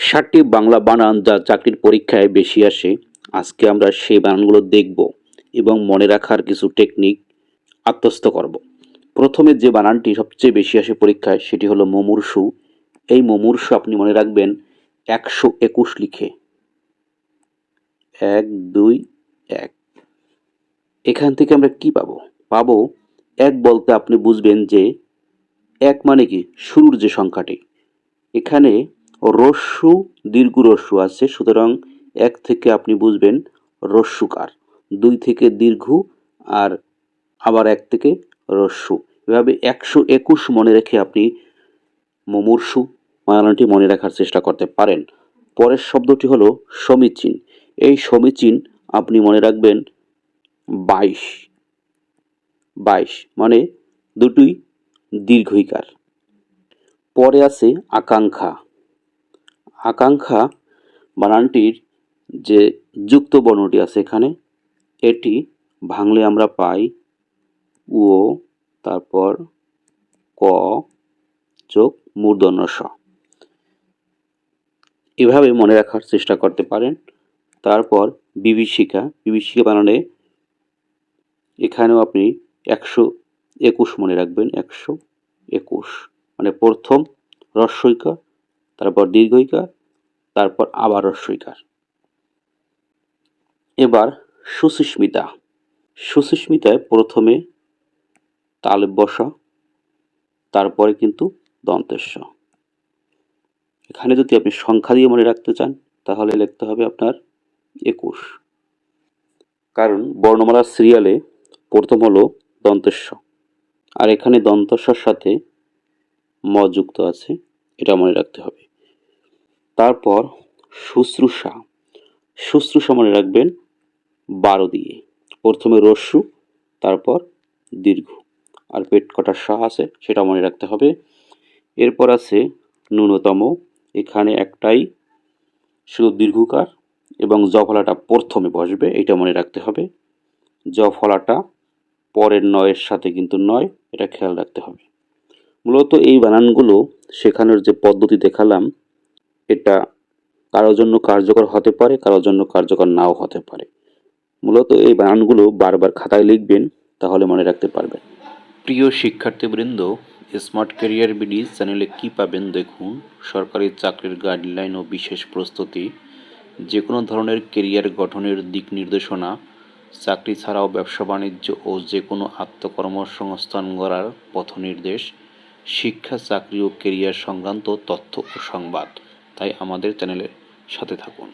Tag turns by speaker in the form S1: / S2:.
S1: 7টি বাংলা বানান যা চাকরির পরীক্ষায় বেশি আসে। আজকে আমরা সেই বানানগুলো দেখব এবং মনে রাখার কিছু টেকনিক আত্মস্থ করব। প্রথমে যে বানানটি সবচেয়ে বেশি আসে পরীক্ষায় সেটি হলো মুমূর্ষু। এই মুমূর্ষু আপনি মনে রাখবেন 121 লিখে 1 2 1। এখান থেকে আমরা কি পাবো? পাবো 1 বলতে আপনি বুঝবেন যে 1 মানে কি শুরুর যে সংখ্যাটি। এখানে রস্যু দীর্ঘ রস্যু আছে, সুতরাং 1 থেকে আপনি বুঝবেন রস্যুকার, 2 থেকে দীর্ঘ, আর আবার 1 থেকে রস্যু। এভাবে 121 মনে রেখে আপনি মুমূর্ষু বানানটি মনে রাখার চেষ্টা করতে পারেন। পরের শব্দটি হলো সমীচীন। এই সমীচীন আপনি মনে রাখবেন 22। 22 মানে দুটোই দীর্ঘইকার। পরে আছে আকাঙ্ক্ষা। আকাঙ্ক্ষা বানানটির যে যুক্ত বর্ণটি আছে এখানে, এটি ভাঙলে আমরা পাই ও, তারপর ক যোগ মূর্ধন্য ষ। এভাবে মনে রাখার চেষ্টা করতে পারেন। তারপর বিভীষিকা। বিভীষিকা বানানে এখানেও আপনি 121 মনে রাখবেন। 121 মানে প্রথম হ্রস্বইকার, তারপর দীর্ঘইকার, তারপর আবার হ্রস্বইকার। এবার সুচিস্মিতা। সুচিস্মিতায় প্রথমে তালব্য বসা, তারপরে কিন্তু দন্তেস। এখানে যদি আপনি সংখ্যা দিয়ে মনে রাখতে চান তাহলে লিখতে হবে আপনার 21, কারণ বর্ণমালার সিরিয়ালে প্রথম হলো দন্তেস, আর এখানে দন্তস্বর সাথে ম যুক্ত আছে, এটা মনে রাখতে হবে। তারপর শুশ্রূষা। শুশ্রূষা মনে রাখবেন 12 দিয়ে, প্রথমে রস্যু, তারপর দীর্ঘ, আর পেট কটার সা আছে সেটা মনে রাখতে হবে। এরপর আছে ন্যূনতম। এখানে একটাই শুধু দীর্ঘকার এবং জ ফলাটা প্রথমে বসবে, এটা মনে রাখতে হবে। জ ফলাটা পরের নয়ের সাথে কিন্তু নয়, এটা খেয়াল রাখতে হবে। মূলত এই বানানগুলো শেখানোর যে পদ্ধতি দেখালাম, এটা কারোর জন্য কার্যকর হতে পারে, কারোর জন্য কার্যকর নাও হতে পারে। মূলত এই বানানগুলো বারবার খাতায় লিখবেন, তাহলে মনে রাখতে পারবেন। প্রিয় শিক্ষার্থীবৃন্দ, স্মার্ট ক্যারিয়ার বিডি চ্যানেলে কি পাবেন দেখুন। সরকারি চাকরির গাইডলাইন ও বিশেষ প্রস্তুতি, যে কোনো ধরনের কেরিয়ার গঠনের দিক নির্দেশনা, চাকরি ছাড়াও ব্যবসা বাণিজ্য ও যে কোনো আত্মকর্মসংস্থান গড়ার পথ নির্দেশ, শিক্ষা, চাকরি ও কেরিয়ার সংক্রান্ত তথ্য ও সংবাদ। তাই আমাদের চ্যানেলের সাথে থাকুন।